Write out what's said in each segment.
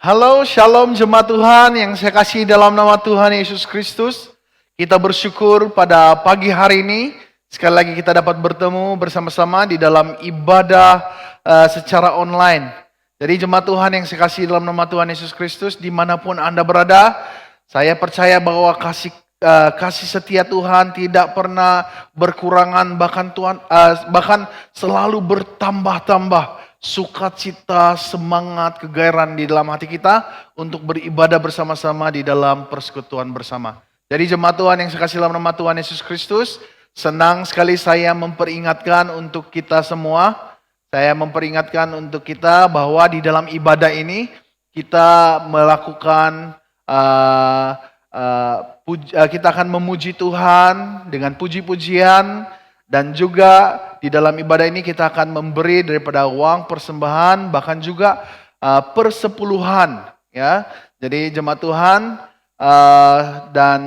Halo, shalom jemaat Tuhan yang saya kasih dalam nama Tuhan Yesus Kristus. Kita bersyukur pada pagi hari ini, sekali lagi kita dapat bertemu bersama-sama di dalam ibadah secara online. Jadi jemaat Tuhan yang saya kasih dalam nama Tuhan Yesus Kristus, dimanapun Anda berada, saya percaya bahwa kasih setia Tuhan tidak pernah berkurangan, bahkan selalu bertambah-tambah. Sukacita, semangat, kegairahan di dalam hati kita untuk beribadah bersama-sama di dalam persekutuan bersama. Jadi jemaat Tuhan yang saya kasih dalam nama Tuhan Yesus Kristus, senang sekali saya memperingatkan untuk kita semua. Saya memperingatkan untuk kita bahwa di dalam ibadah ini kita melakukan kita akan memuji Tuhan dengan puji-pujian. Dan juga di dalam ibadah ini kita akan memberi daripada uang persembahan, bahkan juga persepuluhan. Ya. Jadi jemaat Tuhan, dan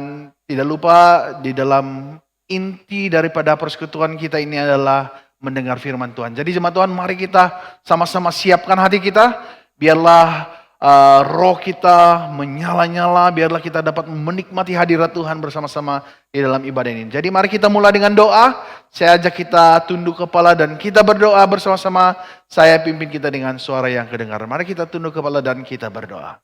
tidak lupa di dalam inti daripada persekutuan kita ini adalah mendengar firman Tuhan. Jadi jemaat Tuhan, mari kita sama-sama siapkan hati kita, biarlah roh kita menyala-nyala, biarlah kita dapat menikmati hadirat Tuhan bersama-sama di dalam ibadah ini. Jadi mari kita mulai dengan doa. Saya ajak kita tunduk kepala dan kita berdoa bersama-sama. Saya pimpin kita dengan suara yang kedengaran. Mari kita tunduk kepala dan kita berdoa.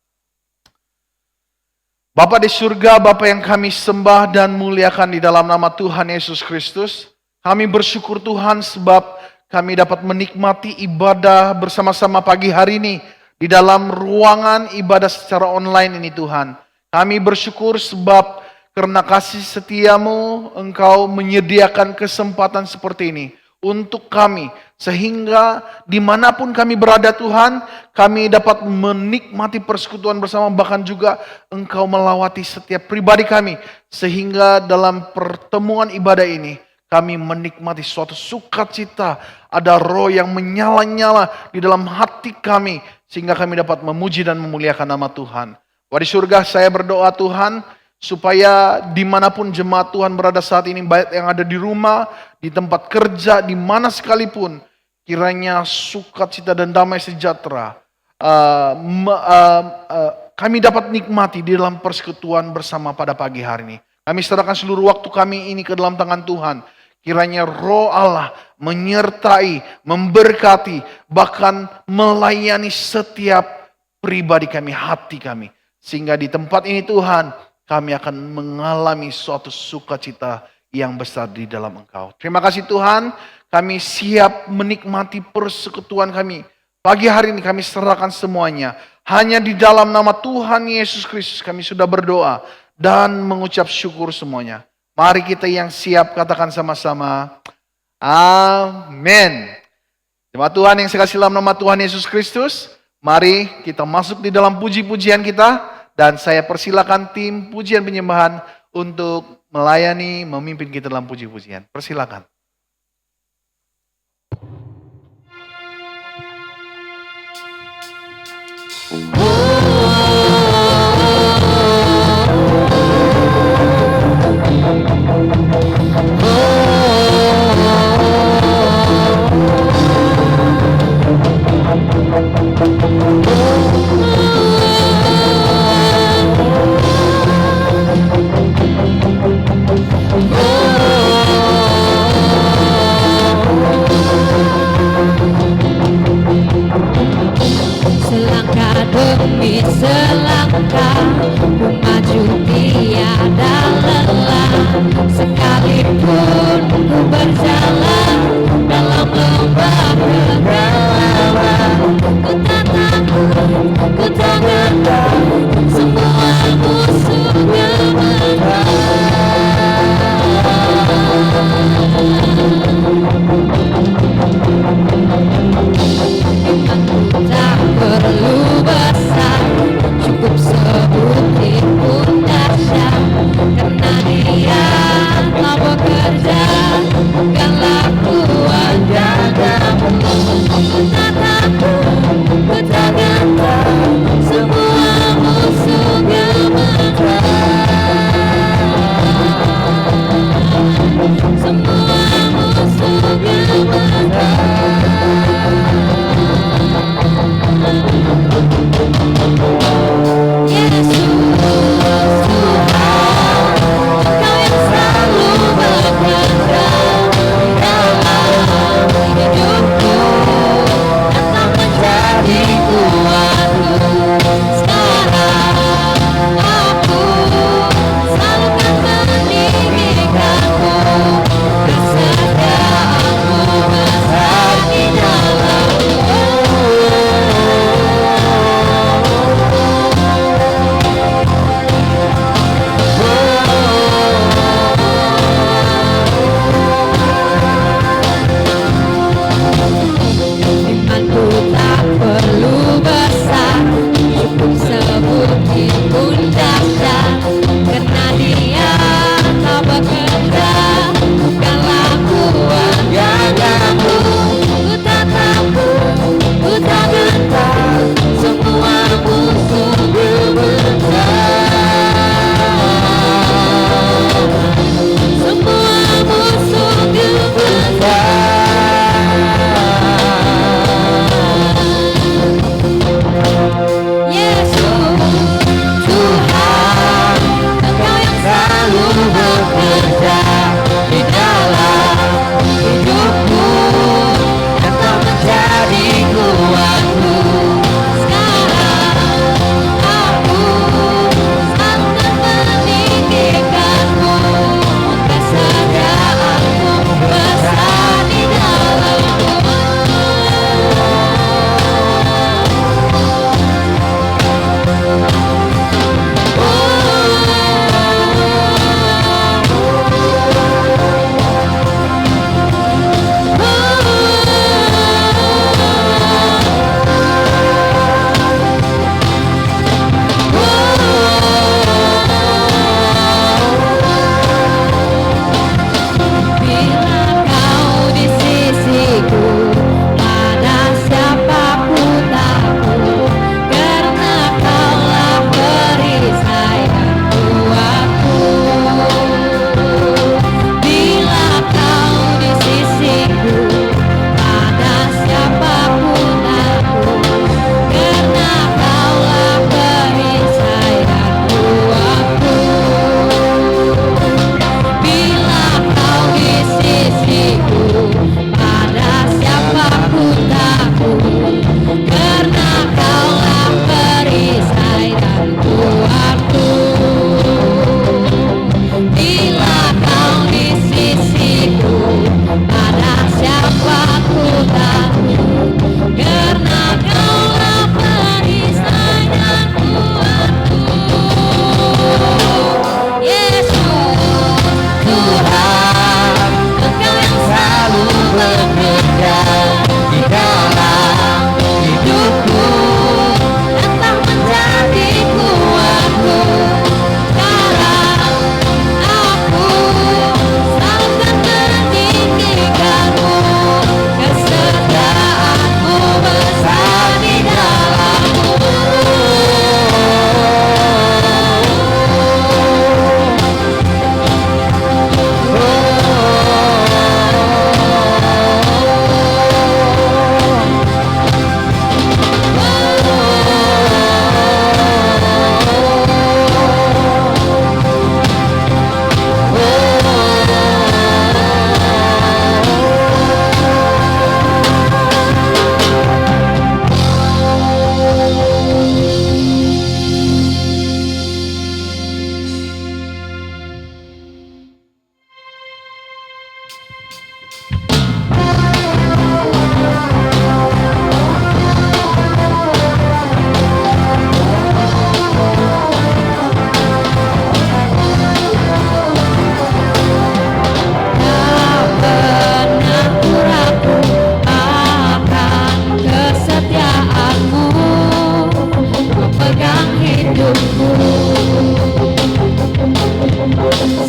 Bapa di surga, Bapa yang kami sembah dan muliakan di dalam nama Tuhan Yesus Kristus. Kami bersyukur Tuhan sebab kami dapat menikmati ibadah bersama-sama pagi hari ini. Di dalam ruangan ibadah secara online ini Tuhan. Kami bersyukur sebab karena kasih setiamu Engkau menyediakan kesempatan seperti ini untuk kami. Sehingga dimanapun kami berada Tuhan, kami dapat menikmati persekutuan bersama. Bahkan juga Engkau melawati setiap pribadi kami. Sehingga dalam pertemuan ibadah ini kami menikmati suatu sukacita. Ada roh yang menyala-nyala di dalam hati kami. Sehingga kami dapat memuji dan memuliakan nama Tuhan. Wah di surga saya berdoa Tuhan. Supaya dimanapun jemaat Tuhan berada saat ini. Baik yang ada di rumah, di tempat kerja, di mana sekalipun. Kiranya sukacita dan damai sejahtera. Kami dapat nikmati di dalam persekutuan bersama pada pagi hari ini. Kami serahkan seluruh waktu kami ini ke dalam tangan Tuhan. Kiranya roh Allah menyertai, memberkati, bahkan melayani setiap pribadi kami, hati kami. Sehingga di tempat ini Tuhan, kami akan mengalami suatu sukacita yang besar di dalam Engkau. Terima kasih Tuhan, kami siap menikmati persekutuan kami. Pagi hari ini kami serahkan semuanya. Hanya di dalam nama Tuhan Yesus Kristus kami sudah berdoa dan mengucap syukur semuanya. Mari kita yang siap katakan sama-sama, amin. Jemaat Tuhan yang saya kasih dalam nama Tuhan Yesus Kristus, mari kita masuk di dalam puji-pujian kita. Dan saya persilakan tim pujian penyembahan untuk melayani, memimpin kita dalam puji-pujian. Persilakan. Selangkah demi selangkah ku maju tiada lelah. Sekalipun ku berjalan dalam lembah kegelapan, ku tak takut, ku tak gentar, semua musuhnya Imanku tak perlu besar, cukup sebutir pun dahsyat. Karena Dia telah bekerja, bukanlah kuat jagamu. Ku tak takut, ku tak gentar, semua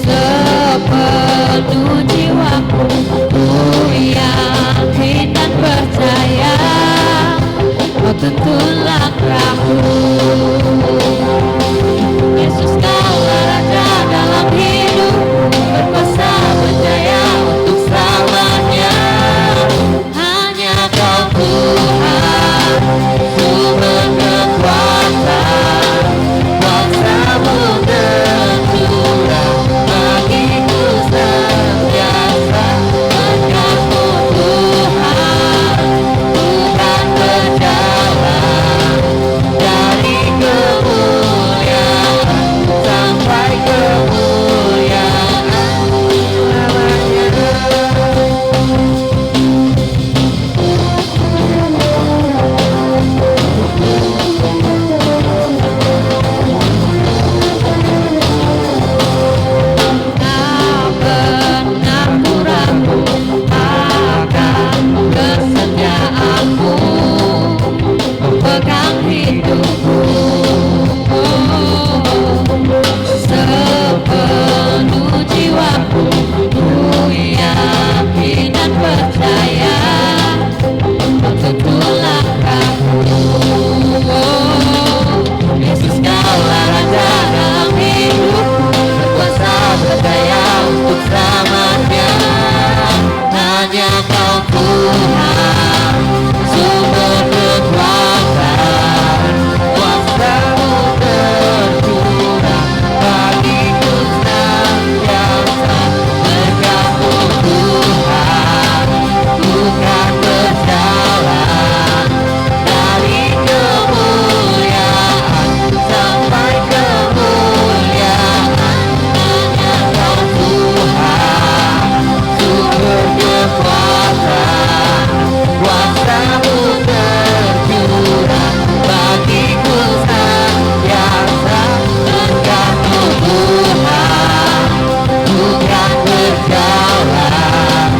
sepenuh jiwaku, ku yakin dan percaya kau tuntun langkahku. Yesus kaulah Raja dalam hidupku, berkuasa berjaya untuk selamanya. Hanya Kau Tuhan, sumber kekuatan, kuasa-Mu tercurah bagiku senantiasa. Berkat-Mu Tuhan, ku kan berjalan dari kemuliaan sampai kemuliaan selamanya. Tak pernah ku ragu akan kesetiaan-Mu, pegang hidupku. Sepenuh jiwaku, ku yakin dan percaya kau tuntun langkahku. Yesus kaulah Raja dalam hidupku, berkuasa berdaya untuk selamanya. Hanya Kau Tuhan, sumber kekuatan, kuasa-Mu tercurah bagiku senantiasa. Berkat-Mu Tuhan, ku kan berjalan dari kemuliaan sampai kemuliaan. Hanya Kau Tuhan, sumber kekuatan, kuasa-Mu tercurah bagiku senantiasa. Berkat-Mu Tuhan, ku kan berjalan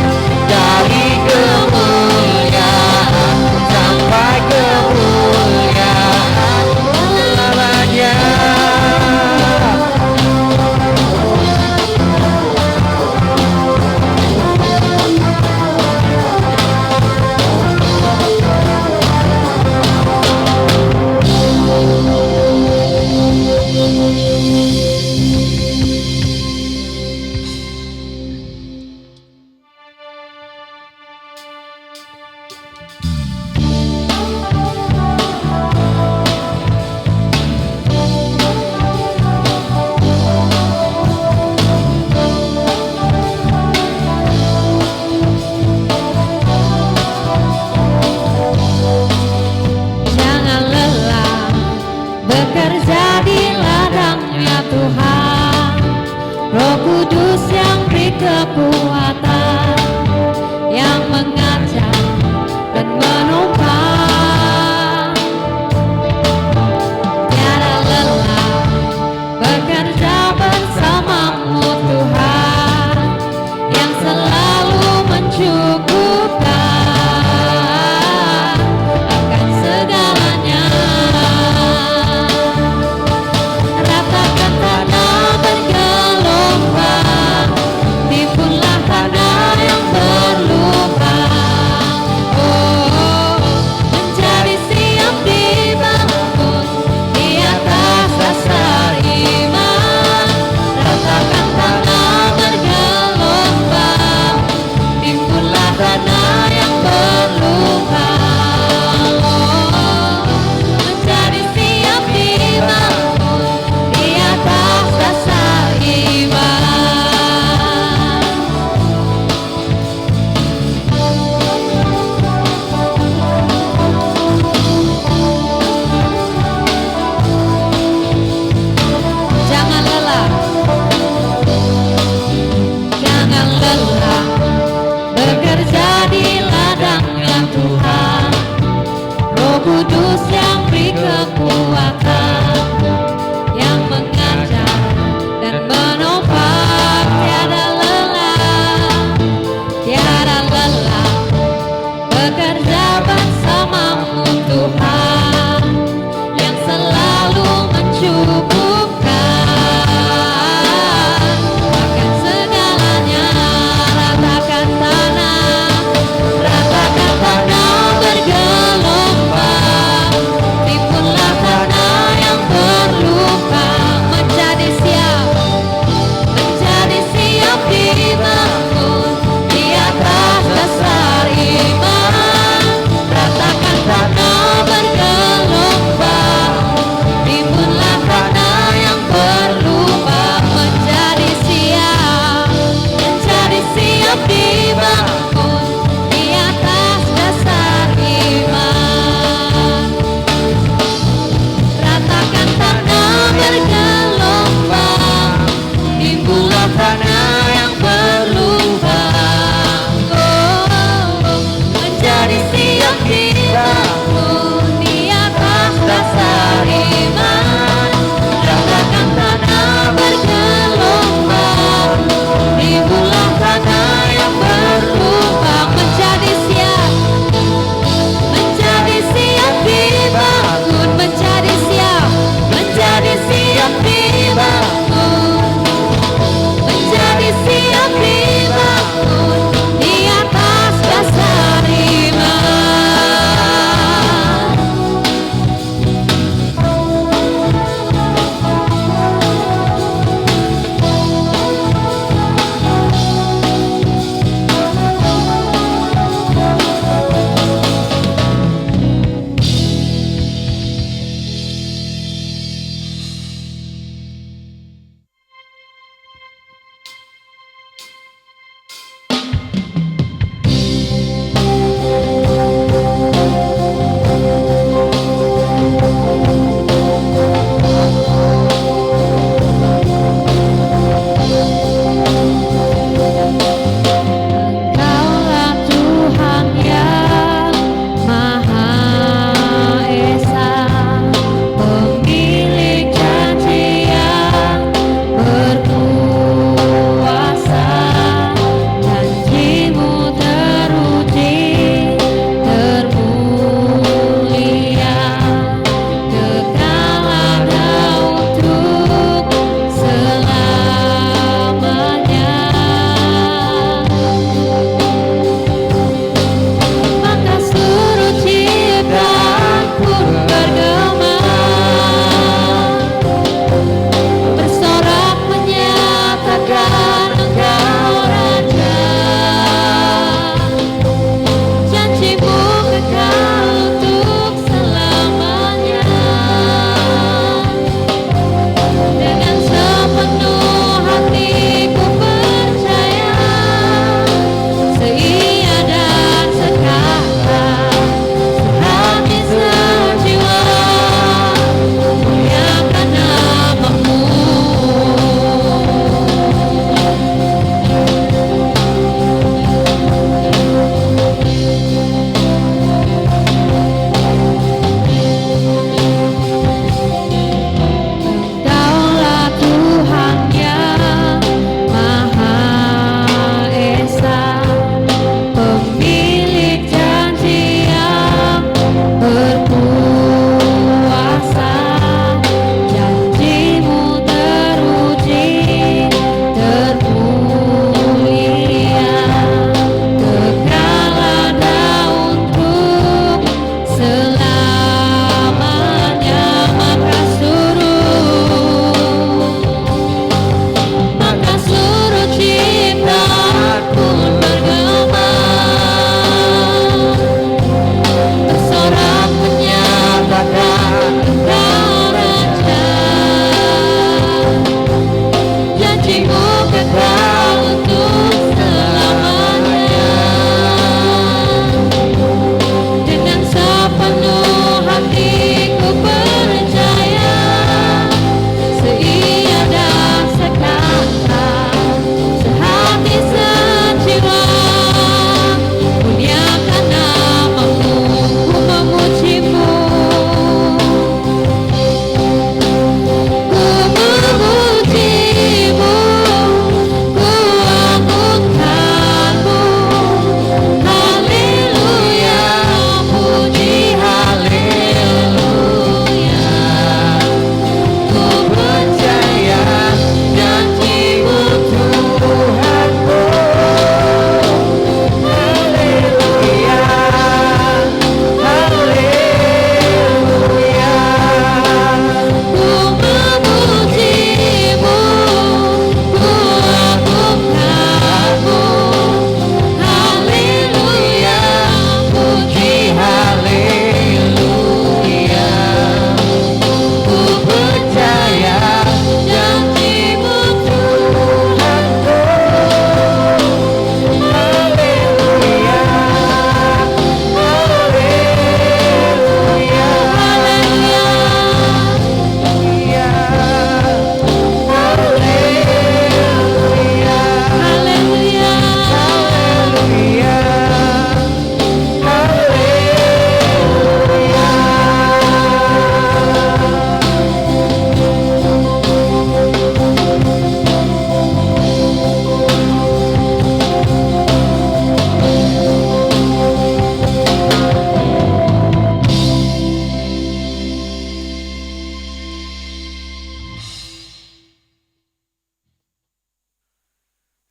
dari kemuliaan sampai kemuliaan selamanya. Jangan lelah bekerja di ladangnya Tuhan, Roh Kudus yang beri kekuatan, yang mengajar dan menopang. Tiada lelah bekerja bersama-Mu Tuhan, yang selalu mencukupkan akan segalanya. Ratakan tanah bergelombang, timbunlah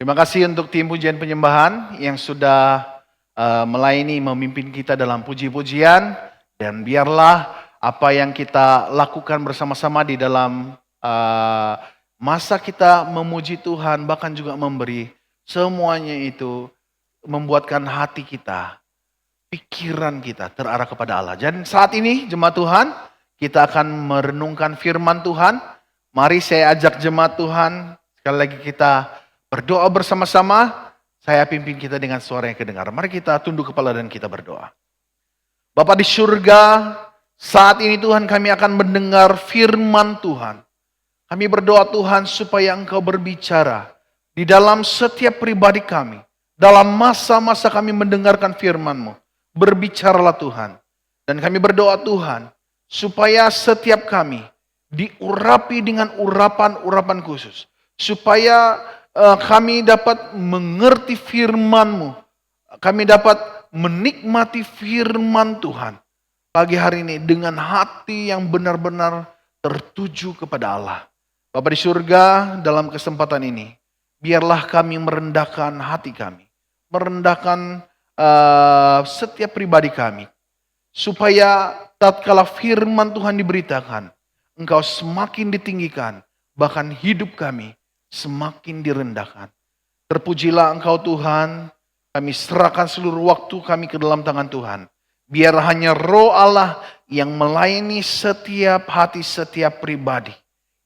Terima kasih untuk tim pujian penyembahan yang sudah melayani, memimpin kita dalam puji-pujian. Dan biarlah apa yang kita lakukan bersama-sama di dalam masa kita memuji Tuhan, bahkan juga memberi, semuanya itu membuatkan hati kita, pikiran kita terarah kepada Allah. Dan saat ini jemaat Tuhan, kita akan merenungkan firman Tuhan. Mari saya ajak jemaat Tuhan, sekali lagi kita berdoa bersama-sama. Saya pimpin kita dengan suara yang kedengar. Mari kita tunduk kepala dan kita berdoa. Bapa di surga, saat ini Tuhan kami akan mendengar firman Tuhan. Kami berdoa Tuhan supaya Engkau berbicara di dalam setiap pribadi kami. Dalam masa-masa kami mendengarkan firman-Mu. Berbicaralah Tuhan. Dan kami berdoa Tuhan supaya setiap kami diurapi dengan urapan-urapan khusus. Supaya kami dapat mengerti firman-Mu. Kami dapat menikmati firman Tuhan pagi hari ini dengan hati yang benar-benar tertuju kepada Allah. Bapa di surga, dalam kesempatan ini, biarlah kami merendahkan hati kami. Merendahkan setiap pribadi kami. Supaya tatkala firman Tuhan diberitakan, Engkau semakin ditinggikan, bahkan hidup kami semakin direndahkan. Terpujilah Engkau Tuhan, kami serahkan seluruh waktu kami ke dalam tangan Tuhan. Biar hanya Roh Allah yang melayani setiap hati, setiap pribadi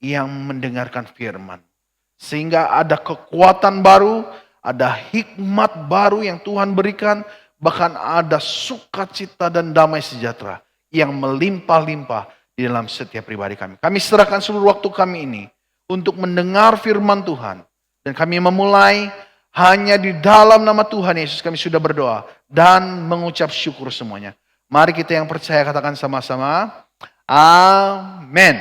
yang mendengarkan firman. Sehingga ada kekuatan baru, ada hikmat baru yang Tuhan berikan, bahkan ada sukacita dan damai sejahtera yang melimpah-limpah di dalam setiap pribadi kami. Kami serahkan seluruh waktu kami ini untuk mendengar firman Tuhan. Dan kami memulai hanya di dalam nama Tuhan Yesus kami sudah berdoa dan mengucap syukur semuanya. Mari kita yang percaya katakan sama-sama. Amin.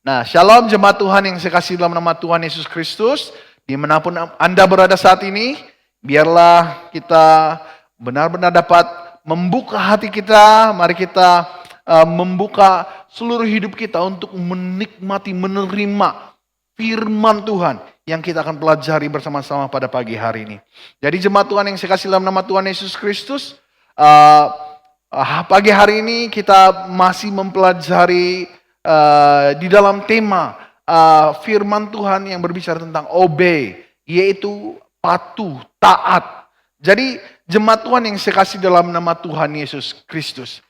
Nah, shalom jemaat Tuhan yang saya kasih dalam nama Tuhan Yesus Kristus. Dimanapun Anda berada saat ini, biarlah kita benar-benar dapat membuka hati kita. Mari kita membuka seluruh hidup kita untuk menikmati, menerima firman Tuhan yang kita akan pelajari bersama-sama pada pagi hari ini. Jadi jemaat Tuhan yang saya kasih dalam nama Tuhan Yesus Kristus, pagi hari ini kita masih mempelajari di dalam tema firman Tuhan yang berbicara tentang obey, yaitu patuh, taat. Jadi jemaat Tuhan yang saya kasih dalam nama Tuhan Yesus Kristus,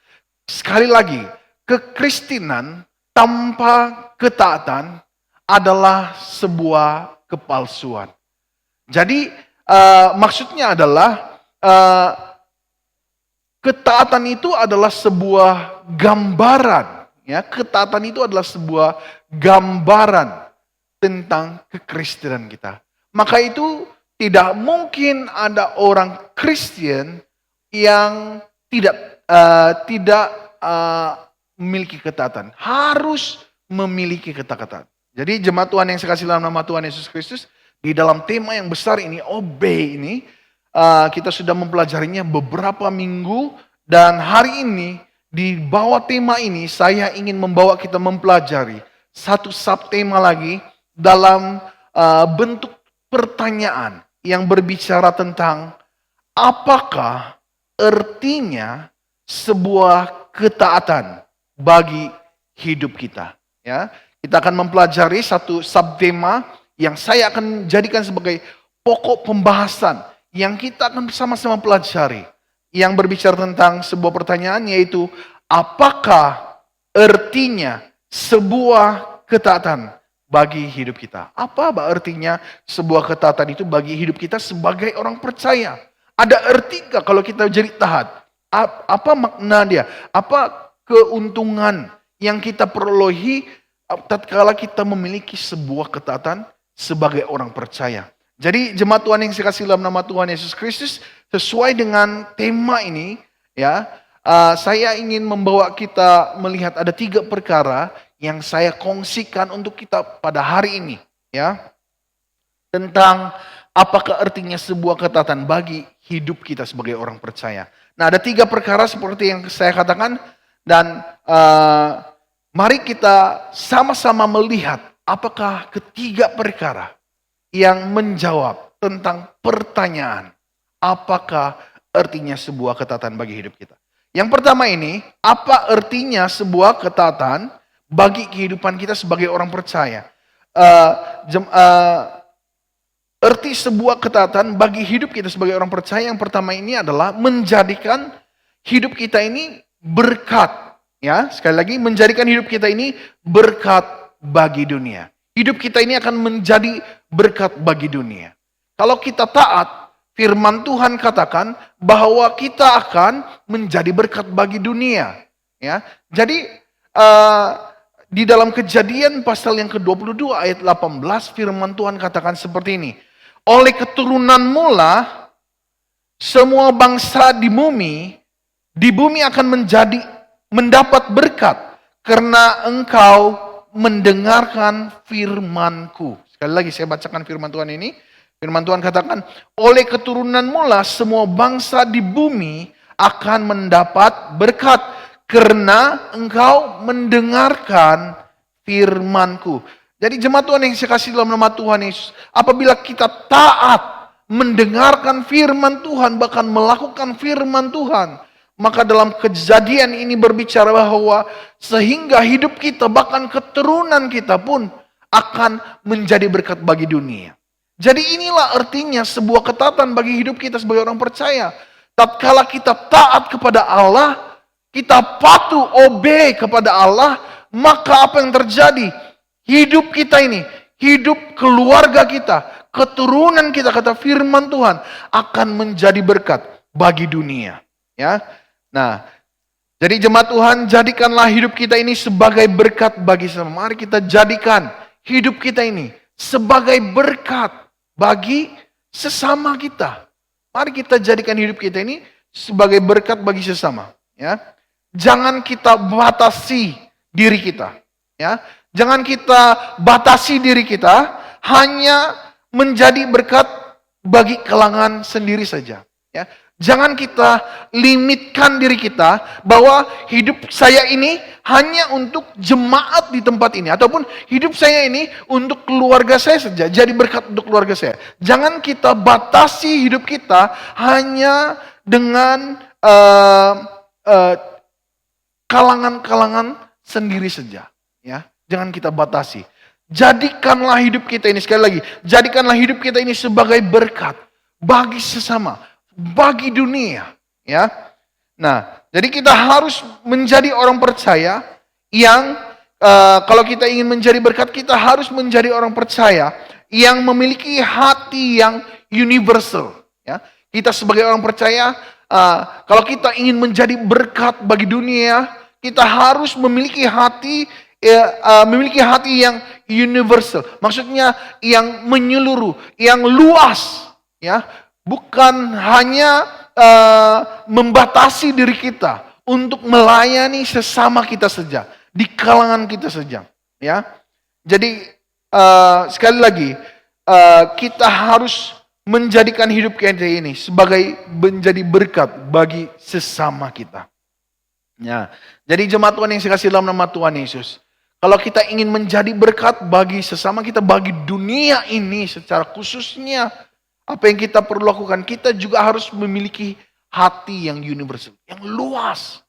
sekali lagi, kekristenan tanpa ketaatan adalah sebuah kepalsuan. Jadi maksudnya adalah ketaatan itu adalah sebuah gambaran. Ya, ketaatan itu adalah sebuah gambaran tentang kekristenan kita. Maka itu tidak mungkin ada orang Kristen yang tidak memiliki ketaatan. Harus memiliki ketaatan. Jadi jemaat Tuhan yang saya kasih dalam nama Tuhan Yesus Kristus, di dalam tema yang besar ini, obey ini, kita sudah mempelajarinya beberapa minggu. Dan hari ini, di bawah tema ini, saya ingin membawa kita mempelajari satu subtema lagi dalam bentuk pertanyaan yang berbicara tentang apakah artinya sebuah ketaatan bagi hidup kita. Ya, kita akan mempelajari satu subtema yang saya akan jadikan sebagai pokok pembahasan yang kita akan bersama-sama pelajari. Yang berbicara tentang sebuah pertanyaan, yaitu apakah artinya sebuah ketaatan bagi hidup kita? Apa artinya sebuah ketaatan itu bagi hidup kita sebagai orang percaya? Ada arti nggak kalau kita jadi taat? Apa makna dia? Apa keuntungan yang kita perolehi tatkala kita memiliki sebuah ketaatan sebagai orang percaya? Jadi jemaat Tuhan yang saya kasih dalam nama Tuhan Yesus Kristus, sesuai dengan tema ini, ya, saya ingin membawa kita melihat ada 3 perkara yang saya kongsikan untuk kita pada hari ini, ya, tentang apakah artinya sebuah ketaatan bagi hidup kita sebagai orang percaya. Nah, ada 3 perkara seperti yang saya katakan, dan mari kita sama-sama melihat apakah ketiga perkara yang menjawab tentang pertanyaan. Apakah artinya sebuah ketaatan bagi hidup kita? Yang pertama ini, apa artinya sebuah ketaatan bagi kehidupan kita sebagai orang percaya? Arti sebuah ketaatan bagi hidup kita sebagai orang percaya yang pertama ini adalah menjadikan hidup kita ini berkat. Ya, sekali lagi menjadikan hidup kita ini berkat bagi dunia. Hidup kita ini akan menjadi berkat bagi dunia. Kalau kita taat, firman Tuhan katakan bahwa kita akan menjadi berkat bagi dunia. Ya, jadi di dalam Kejadian pasal yang ke-22 ayat 18 firman Tuhan katakan seperti ini. Oleh keturunanmu lah semua bangsa di bumi akan mendapat berkat karena engkau mendengarkan firman-Ku. Sekali lagi saya bacakan firman Tuhan ini. Firman Tuhan katakan, oleh keturunanmu lah semua bangsa di bumi akan mendapat berkat karena engkau mendengarkan firman-Ku. Jadi jemaat Tuhan yang saya kasih dalam nama Tuhan Yesus, apabila kita taat mendengarkan firman Tuhan, bahkan melakukan firman Tuhan, maka dalam Kejadian ini berbicara bahwa sehingga hidup kita, bahkan keturunan kita pun akan menjadi berkat bagi dunia. Jadi inilah artinya sebuah ketaatan bagi hidup kita sebagai orang percaya. Tatkala kita taat kepada Allah, kita patuh obey kepada Allah, maka apa yang terjadi? Hidup kita ini, hidup keluarga kita, keturunan kita, kata firman Tuhan, akan menjadi berkat bagi dunia. Ya, nah, jadi jemaat Tuhan, jadikanlah hidup kita ini sebagai berkat bagi sesama. Mari kita jadikan hidup kita ini sebagai berkat bagi sesama kita. Mari kita jadikan hidup kita ini sebagai berkat bagi sesama. Ya, jangan kita batasi diri kita. Ya, jangan kita batasi diri kita hanya menjadi berkat bagi kalangan sendiri saja. Ya, jangan kita limitkan diri kita bahwa hidup saya ini hanya untuk jemaat di tempat ini. Ataupun hidup saya ini untuk keluarga saya saja. Jadi berkat untuk keluarga saya. Jangan kita batasi hidup kita hanya dengan kalangan-kalangan sendiri saja. Ya, jangan kita batasi. Jadikanlah hidup kita ini, sekali lagi, jadikanlah hidup kita ini sebagai berkat bagi sesama, bagi dunia, ya. Nah, jadi kita harus menjadi orang percaya yang kalau kita ingin menjadi berkat, kita harus menjadi orang percaya yang memiliki hati yang universal, ya. Kita sebagai orang percaya, kalau kita ingin menjadi berkat bagi dunia, kita harus memiliki hati yang universal. Maksudnya yang menyeluruh, yang luas, ya. Bukan hanya membatasi diri kita untuk melayani sesama kita saja, di kalangan kita saja, ya. Jadi sekali lagi kita harus menjadikan hidup kita ini sebagai menjadi berkat bagi sesama kita. Ya, jadi jemaat Tuhan yang saya kasih dalam nama Tuhan Yesus, kalau kita ingin menjadi berkat bagi sesama kita, bagi dunia ini secara khususnya, apa yang kita perlu lakukan? Kita juga harus memiliki hati yang universal, yang luas.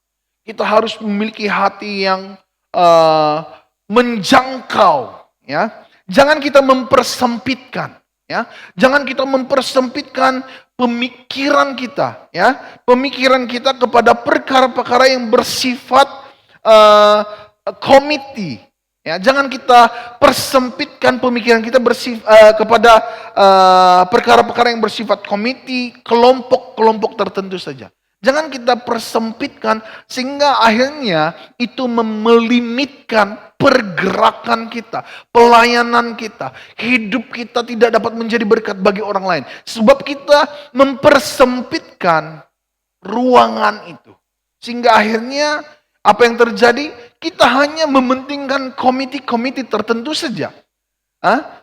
Kita harus memiliki hati yang menjangkau. Ya, jangan kita mempersempitkan. Ya, jangan kita mempersempitkan pemikiran kita. Ya, pemikiran kita kepada perkara-perkara yang bersifat komiti. Ya, jangan kita persempitkan pemikiran kita kepada perkara-perkara yang bersifat komiti, kelompok-kelompok tertentu saja. Jangan kita persempitkan sehingga akhirnya itu melimitkan pergerakan kita, pelayanan kita, hidup kita tidak dapat menjadi berkat bagi orang lain. Sebab kita mempersempitkan ruangan itu. Sehingga akhirnya apa yang terjadi? Kita hanya mementingkan komiti-komiti tertentu saja.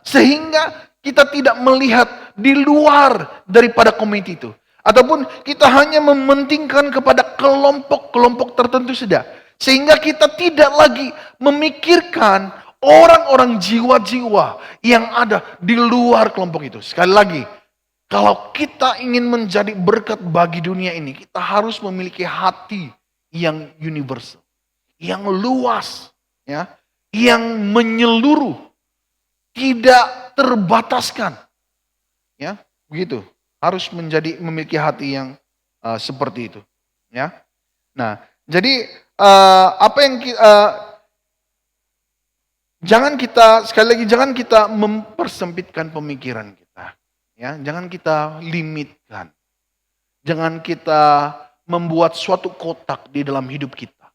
Sehingga kita tidak melihat di luar daripada komiti itu. Ataupun kita hanya mementingkan kepada kelompok-kelompok tertentu saja. Sehingga kita tidak lagi memikirkan orang-orang jiwa-jiwa yang ada di luar kelompok itu. Sekali lagi, Kalau kita ingin menjadi berkat bagi dunia ini, kita harus memiliki hati yang universal, yang luas, ya, yang menyeluruh, tidak terbataskan, ya, begitu. Harus memiliki hati yang seperti itu, ya. Nah, jadi apa yang jangan kita mempersempitkan pemikiran kita, ya. Jangan kita limitkan, jangan kita membuat suatu kotak di dalam hidup kita,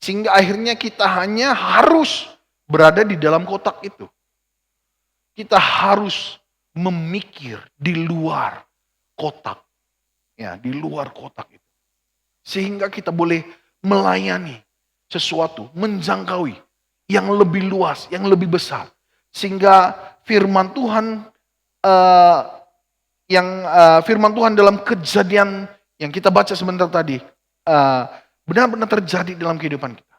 sehingga akhirnya kita hanya harus berada di dalam kotak itu. Kita harus memikir di luar kotak, ya, di luar kotak itu. Sehingga kita boleh melayani sesuatu, menjangkaui yang lebih luas, yang lebih besar. Sehingga firman Tuhan firman Tuhan dalam Kejadian yang kita baca sebentar tadi benar-benar terjadi dalam kehidupan kita.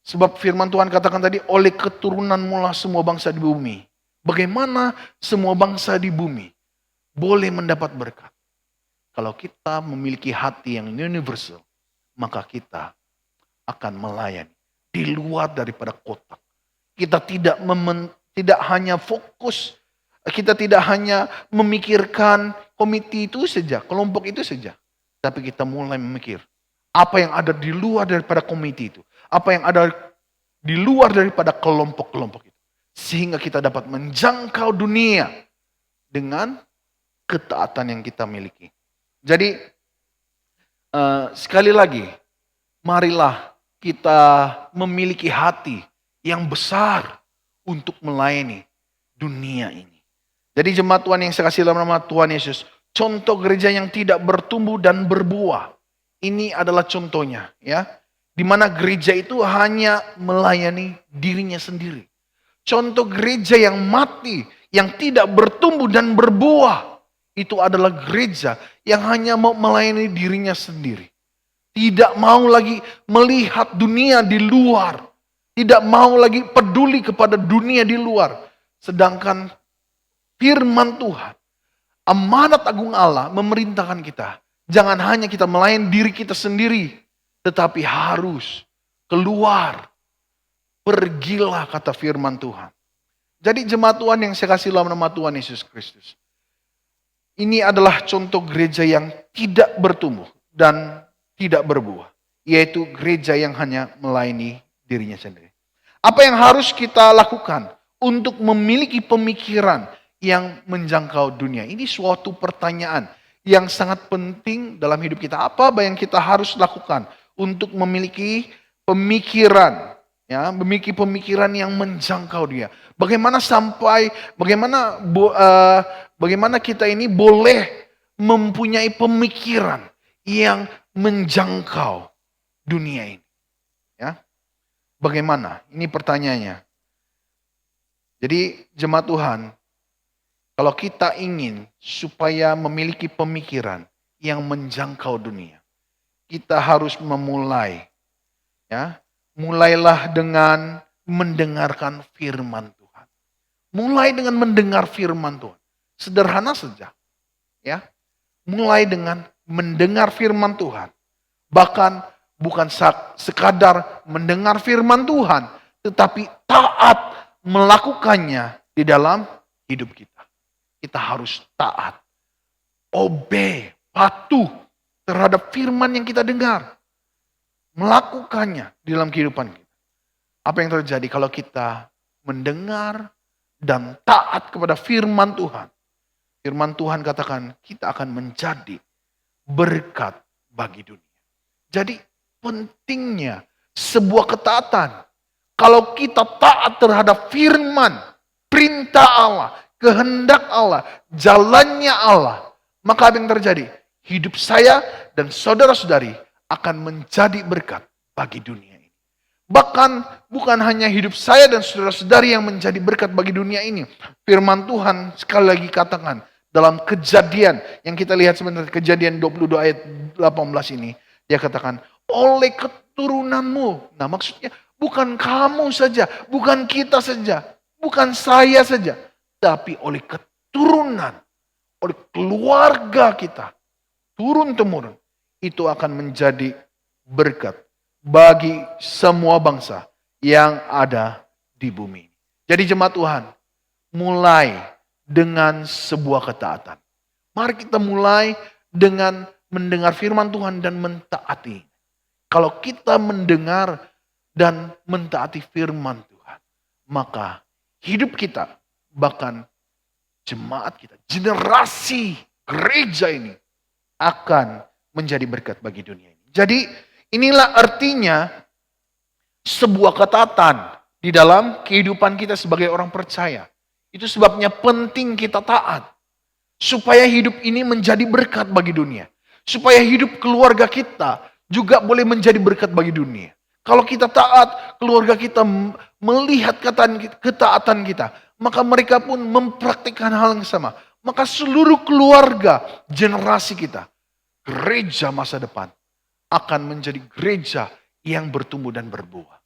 Sebab firman Tuhan katakan tadi, oleh keturunan mula semua bangsa di bumi. Bagaimana semua bangsa di bumi boleh mendapat berkat? Kalau kita memiliki hati yang universal, maka kita akan melayani di luar daripada kotak. Kita tidak hanya fokus, kita tidak hanya memikirkan komite itu saja, kelompok itu saja. Tapi kita mulai memikir apa yang ada di luar daripada komite itu. Apa yang ada di luar daripada kelompok-kelompok itu. Sehingga kita dapat menjangkau dunia dengan ketaatan yang kita miliki. Jadi sekali lagi, marilah kita memiliki hati yang besar untuk melayani dunia ini. Jadi jemaat Tuhan yang saya kasih dalam nama Tuhan Yesus, contoh gereja yang tidak bertumbuh dan berbuah, ini adalah contohnya, ya, di mana gereja itu hanya melayani dirinya sendiri. Contoh gereja yang mati, yang tidak bertumbuh dan berbuah, itu adalah gereja yang hanya mau melayani dirinya sendiri. Tidak mau lagi melihat dunia di luar. Tidak mau lagi peduli kepada dunia di luar. Sedangkan firman Tuhan, amanat agung Allah memerintahkan kita. Jangan hanya kita melayani diri kita sendiri. Tetapi harus keluar. Pergilah, kata firman Tuhan. Jadi jemaat Tuhan yang saya kasih dalam nama Tuhan Yesus Kristus. Ini adalah contoh gereja yang tidak bertumbuh dan tidak berbuah. Yaitu gereja yang hanya melayani dirinya sendiri. Apa yang harus kita lakukan untuk memiliki pemikiran yang menjangkau dunia? Ini suatu pertanyaan yang sangat penting dalam hidup kita. Apa yang kita harus lakukan untuk memiliki pemikiran, ya, memiliki pemikiran yang menjangkau dia? Bagaimana kita ini boleh mempunyai pemikiran yang menjangkau dunia ini, ya? Bagaimana? Ini pertanyaannya. Jadi jemaat Tuhan, kalau kita ingin supaya memiliki pemikiran yang menjangkau dunia, kita harus memulai, ya, mulailah dengan mendengarkan firman Tuhan. Mulai dengan mendengar firman Tuhan. Sederhana saja, ya. Mulai dengan mendengar firman Tuhan. Bahkan bukan sekadar mendengar firman Tuhan, tetapi taat melakukannya di dalam hidup kita. Kita harus taat, patuh terhadap firman yang kita dengar. Melakukannya di dalam kehidupan kita. Apa yang terjadi kalau kita mendengar dan taat kepada firman Tuhan? Firman Tuhan katakan kita akan menjadi berkat bagi dunia. Jadi pentingnya sebuah ketaatan. Kalau kita taat terhadap firman, perintah Allah, kehendak Allah, jalannya Allah, maka apa yang terjadi? Hidup saya dan saudara-saudari akan menjadi berkat bagi dunia ini. Bahkan bukan hanya hidup saya dan saudara-saudari yang menjadi berkat bagi dunia ini. Firman Tuhan sekali lagi katakan dalam Kejadian yang kita lihat sebentar, Kejadian 22 ayat 18 ini, dia katakan oleh keturunanmu. Nah, maksudnya bukan kamu saja, bukan kita saja, bukan saya saja, tapi oleh keturunan, oleh keluarga kita, turun-temurun, itu akan menjadi berkat bagi semua bangsa yang ada di bumi. Jadi jemaat Tuhan, mulai dengan sebuah ketaatan. Mari kita mulai dengan mendengar firman Tuhan dan mentaati. Kalau kita mendengar dan mentaati firman Tuhan, maka hidup kita, bahkan jemaat kita, generasi gereja ini akan menjadi berkat bagi dunia ini. Jadi inilah artinya sebuah ketaatan di dalam kehidupan kita sebagai orang percaya. Itu sebabnya penting kita taat. Supaya hidup ini menjadi berkat bagi dunia. Supaya hidup keluarga kita juga boleh menjadi berkat bagi dunia. Kalau kita taat, keluarga kita melihat ketaatan kita, maka mereka pun mempraktikkan hal yang sama. Maka seluruh keluarga, generasi kita, gereja masa depan akan menjadi gereja yang bertumbuh dan berbuah.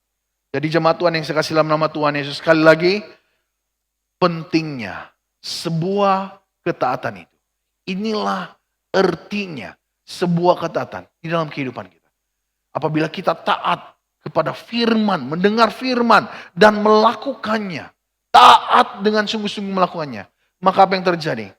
Jadi jemaat Tuhan yang saya kasih dalam nama Tuhan Yesus, sekali lagi, pentingnya sebuah ketaatan itu. Inilah artinya sebuah ketaatan di dalam kehidupan kita. Apabila kita taat kepada firman, mendengar firman dan melakukannya, taat dengan sungguh-sungguh melakukannya, maka apa yang terjadi?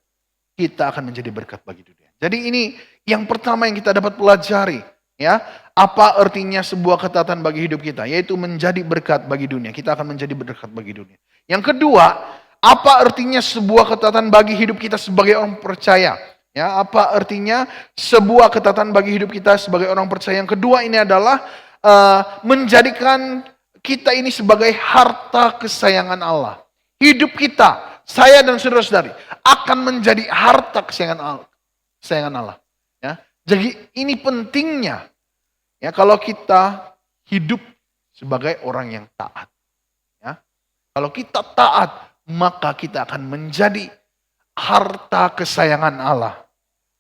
Kita akan menjadi berkat bagi dunia. Jadi ini yang pertama yang kita dapat pelajari, ya. Apa artinya sebuah ketaatan bagi hidup kita? Yaitu menjadi berkat bagi dunia. Kita akan menjadi berkat bagi dunia. Yang kedua, apa artinya sebuah ketaatan bagi hidup kita sebagai orang percaya? Ya, apa artinya sebuah ketaatan bagi hidup kita sebagai orang percaya? Yang kedua ini adalah menjadikan kita ini sebagai harta kesayangan Allah. Hidup kita, saya dan saudara-saudari, akan menjadi harta kesayangan Allah. Ya, jadi ini pentingnya. Ya, kalau kita hidup sebagai orang yang taat. Ya, kalau kita taat, maka kita akan menjadi harta kesayangan Allah.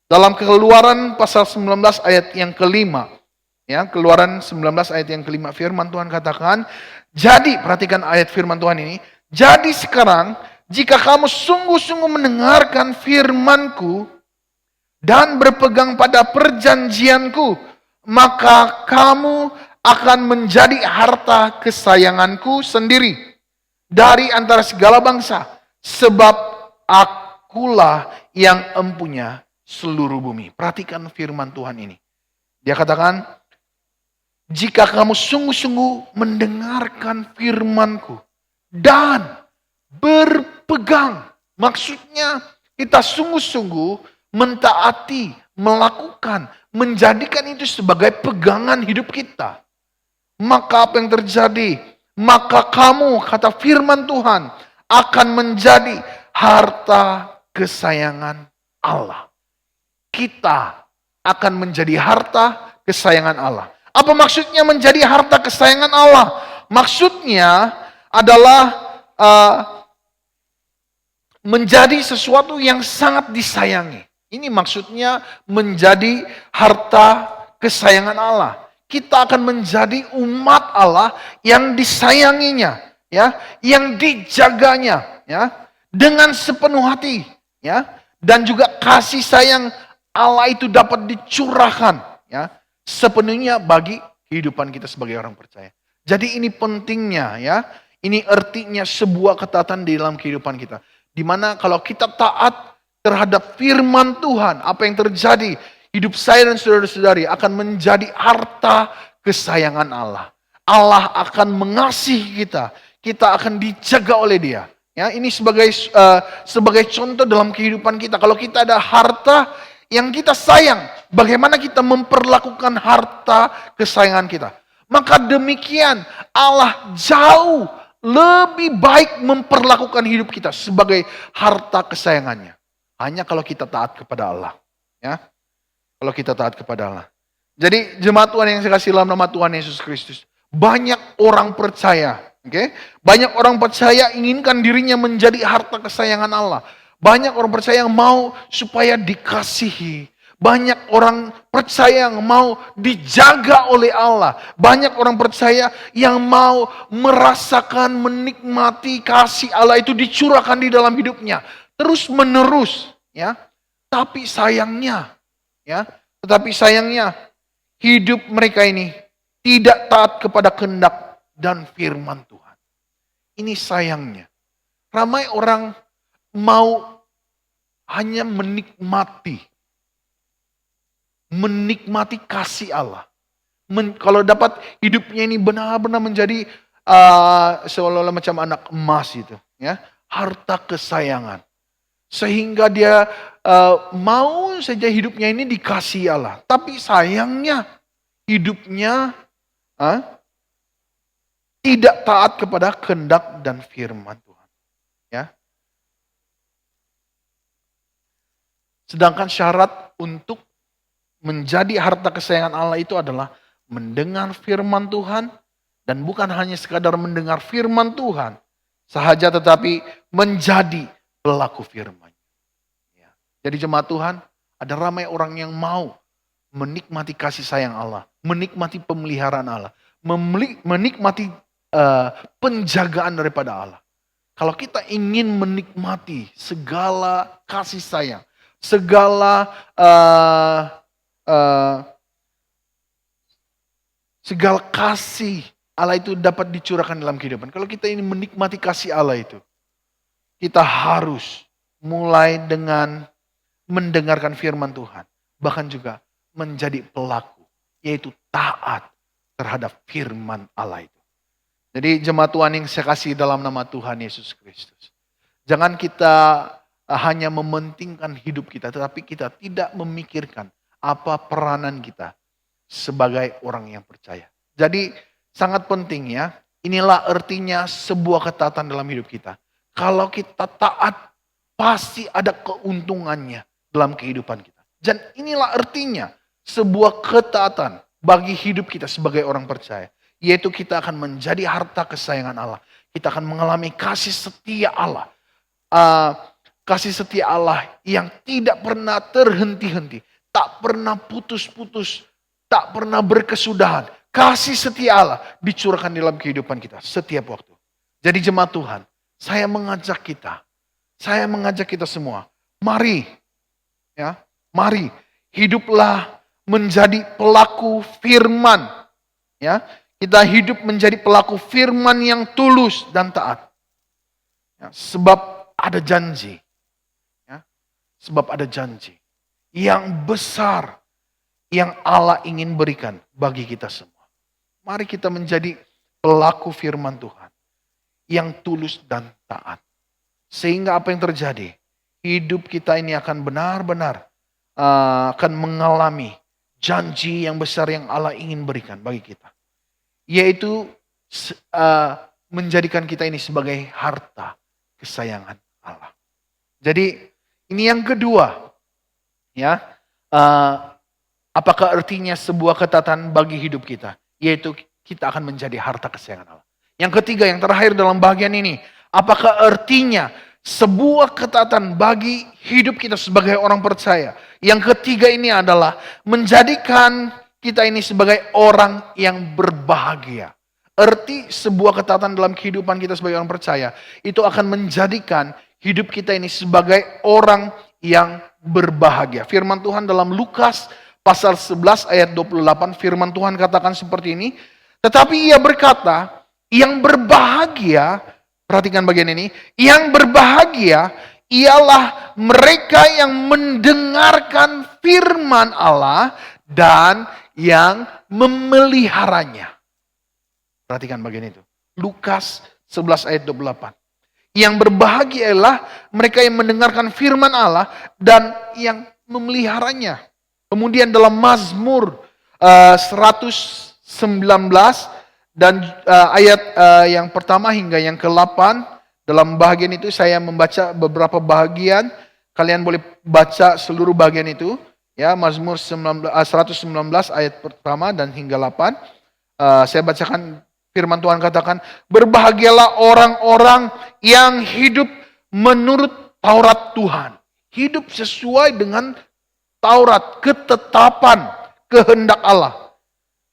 Dalam Keluaran pasal 19 ayat yang kelima. Ya, Keluaran 19 ayat yang kelima, firman Tuhan katakan, jadi perhatikan ayat firman Tuhan ini, jadi sekarang jika kamu sungguh-sungguh mendengarkan firman-Ku dan berpegang pada perjanjian-Ku, maka kamu akan menjadi harta kesayangan-Ku sendiri dari antara segala bangsa, sebab akulah yang empunya seluruh bumi. Perhatikan firman Tuhan ini. Dia katakan, jika kamu sungguh-sungguh mendengarkan firman-Ku dan berpegang. Maksudnya kita sungguh-sungguh mentaati, melakukan, menjadikan itu sebagai pegangan hidup kita. Maka apa yang terjadi? Maka kamu, kata firman Tuhan, akan menjadi harta kesayangan Allah. Kita akan menjadi harta kesayangan Allah. Apa maksudnya menjadi harta kesayangan Allah? Maksudnya adalah menjadi sesuatu yang sangat disayangi. Ini maksudnya menjadi harta kesayangan Allah. Kita akan menjadi umat Allah yang disayanginya, ya, yang dijaganya, ya, dengan sepenuh hati, ya, dan juga kasih sayang Allah itu dapat dicurahkan, ya, sepenuhnya bagi kehidupan kita sebagai orang percaya. Jadi ini pentingnya, ya. Ini artinya sebuah ketaatan di dalam kehidupan kita. Dimana kalau kita taat terhadap firman Tuhan, apa yang terjadi? Hidup saya dan saudara-saudari akan menjadi harta kesayangan Allah. Allah akan mengasihi kita. Kita akan dijaga oleh Dia. Ya, ini sebagai contoh dalam kehidupan kita. Kalau kita ada harta yang kita sayang, bagaimana kita memperlakukan harta kesayangan kita? Maka demikian Allah jauh lebih baik memperlakukan hidup kita sebagai harta kesayangannya. Hanya kalau kita taat kepada Allah. Ya, kalau kita taat kepada Allah. Jadi jemaat Tuhan yang saya kasih dalam nama Tuhan Yesus Kristus. Banyak orang percaya. Banyak orang percaya inginkan dirinya menjadi harta kesayangan Allah. Banyak orang percaya yang mau supaya dikasihi. Banyak orang percaya yang mau dijaga oleh Allah. Banyak orang percaya yang mau merasakan, menikmati kasih Allah itu dicurahkan di dalam hidupnya. Terus menerus, ya. Tetapi sayangnya hidup mereka ini tidak taat kepada kehendak dan firman Tuhan. Ini sayangnya. Ramai orang mau hanya menikmati kasih Allah. Kalau dapat hidupnya ini benar-benar menjadi seolah-olah macam anak emas itu, ya, harta kesayangan. Sehingga dia mau saja hidupnya ini dikasihi Allah. Tapi sayangnya hidupnya tidak taat kepada kehendak dan firman Tuhan. Ya. Sedangkan syarat untuk menjadi harta kesayangan Allah itu adalah mendengar firman Tuhan. Dan bukan hanya sekadar mendengar firman Tuhan sahaja, tetapi menjadi pelaku firman. Ya. Jadi jemaat Tuhan, ada ramai orang yang mau menikmati kasih sayang Allah, menikmati pemeliharaan Allah, menikmati penjagaan daripada Allah. Kalau kita ingin menikmati segala kasih sayang, segala kasih Allah itu dapat dicurahkan dalam kehidupan. Kalau kita ini menikmati kasih Allah itu, kita harus mulai dengan mendengarkan firman Tuhan. Bahkan juga menjadi pelaku, yaitu taat terhadap firman Allah itu. Jadi jemaat Tuhan yang saya kasih dalam nama Tuhan Yesus Kristus. Jangan kita hanya mementingkan hidup kita, tetapi kita tidak memikirkan apa peranan kita sebagai orang yang percaya. Jadi sangat penting ya, inilah artinya sebuah ketaatan dalam hidup kita. Kalau kita taat, pasti ada keuntungannya dalam kehidupan kita. Dan inilah artinya sebuah ketaatan bagi hidup kita sebagai orang percaya. Yaitu kita akan menjadi harta kesayangan Allah. Kita akan mengalami kasih setia Allah. Kasih setia Allah yang tidak pernah terhenti-henti. Tak pernah putus-putus. Tak pernah berkesudahan. Kasih setia Allah dicurahkan dalam kehidupan kita setiap waktu. Jadi jemaat Tuhan, saya mengajak kita semua, mari hiduplah menjadi pelaku firman. Ya, kita hidup menjadi pelaku firman yang tulus dan taat. Ya, sebab ada janji. Ya, sebab ada janji yang besar yang Allah ingin berikan bagi kita semua. Mari kita menjadi pelaku firman Tuhan yang tulus dan taat. Sehingga apa yang terjadi? Hidup kita ini akan benar-benar akan mengalami janji yang besar yang Allah ingin berikan bagi kita. Yaitu menjadikan kita ini sebagai harta kesayangan Allah. Jadi ini yang kedua. Ya, apakah artinya sebuah ketaatan bagi hidup kita? Yaitu kita akan menjadi harta kesayangan Allah. Yang ketiga, yang terakhir dalam bagian ini. Apakah artinya sebuah ketaatan bagi hidup kita sebagai orang percaya? Yang ketiga ini adalah menjadikan kita ini sebagai orang yang berbahagia. Arti sebuah ketaatan dalam kehidupan kita sebagai orang percaya, itu akan menjadikan hidup kita ini sebagai orang yang berbahagia. Firman Tuhan dalam Lukas Pasal 11 ayat 28 firman Tuhan katakan seperti ini. Tetapi ia berkata, yang berbahagia, perhatikan bagian ini. Yang berbahagia ialah mereka yang mendengarkan firman Allah dan yang memeliharanya. Perhatikan bagian itu. Lukas 11 ayat 28. Yang berbahagia ialah mereka yang mendengarkan firman Allah dan yang memeliharanya. Kemudian dalam Mazmur 119 dan ayat yang pertama hingga yang ke-8, dalam bagian itu saya membaca beberapa bagian. Kalian boleh baca seluruh bagian itu. Ya, Mazmur 119 ayat pertama dan hingga 8. Saya bacakan firman Tuhan katakan, berbahagialah orang-orang yang hidup menurut Taurat Tuhan. Hidup sesuai dengan Taurat, ketetapan, kehendak Allah.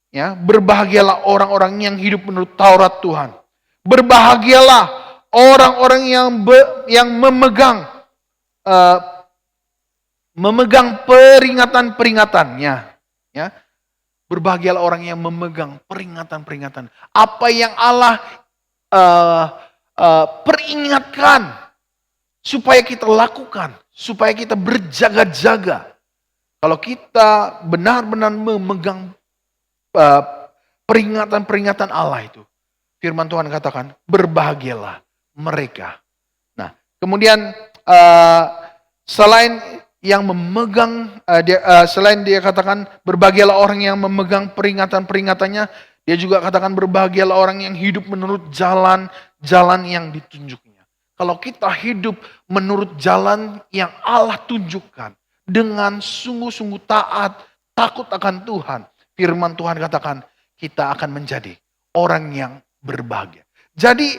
Ya, berbahagialah orang-orang yang hidup menurut Taurat Tuhan. Berbahagialah orang-orang yang memegang memegang peringatan-peringatannya. Ya, berbahagialah orang yang memegang peringatan-peringatan. Apa yang Allah peringatkan supaya kita lakukan, supaya kita berjaga-jaga. Kalau kita benar-benar memegang peringatan-peringatan Allah itu, firman Tuhan katakan, berbahagialah mereka. Nah, kemudian selain yang memegang, selain dia katakan berbahagialah orang yang memegang peringatan-peringatannya, dia juga katakan berbahagialah orang yang hidup menurut jalan yang ditunjuknya. Kalau kita hidup menurut jalan yang Allah tunjukkan, dengan sungguh-sungguh taat, takut akan Tuhan, firman Tuhan katakan kita akan menjadi orang yang berbahagia. Jadi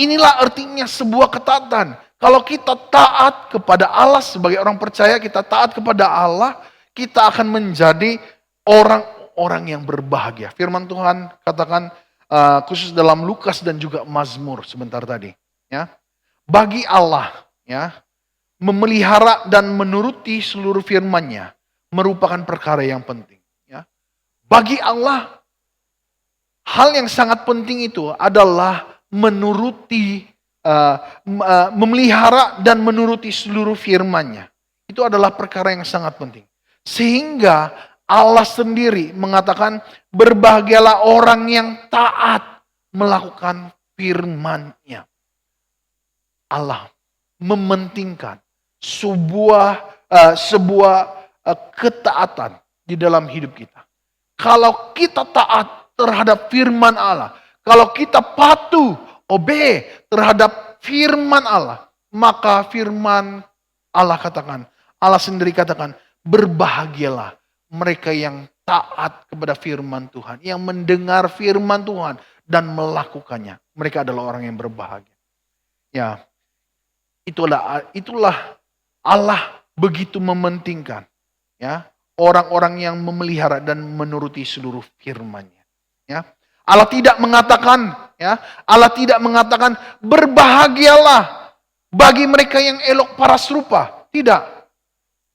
inilah artinya sebuah ketaatan. Kalau kita taat kepada Allah sebagai orang percaya, kita taat kepada Allah, kita akan menjadi orang-orang yang berbahagia. Firman Tuhan katakan khusus dalam Lukas dan juga Mazmur sebentar tadi. Ya, bagi Allah, ya, memelihara dan menuruti seluruh firman-Nya merupakan perkara yang penting. Ya, bagi Allah, hal yang sangat penting itu adalah menuruti, memelihara dan menuruti seluruh firman-Nya. Itu adalah perkara yang sangat penting. Sehingga Allah sendiri mengatakan berbahagialah orang yang taat melakukan firman-Nya. Allah mementingkan sebuah ketaatan di dalam hidup kita. Kalau kita taat terhadap firman Allah, kalau kita patuh, obey terhadap firman Allah, maka firman Allah katakan, Allah sendiri katakan, berbahagialah mereka yang taat kepada firman Tuhan, yang mendengar firman Tuhan dan melakukannya. Mereka adalah orang yang berbahagia. Ya, itulah Allah begitu mementingkan, ya, orang-orang yang memelihara dan menuruti seluruh firman-Nya. Ya, Allah tidak mengatakan berbahagialah bagi mereka yang elok paras rupa. Tidak.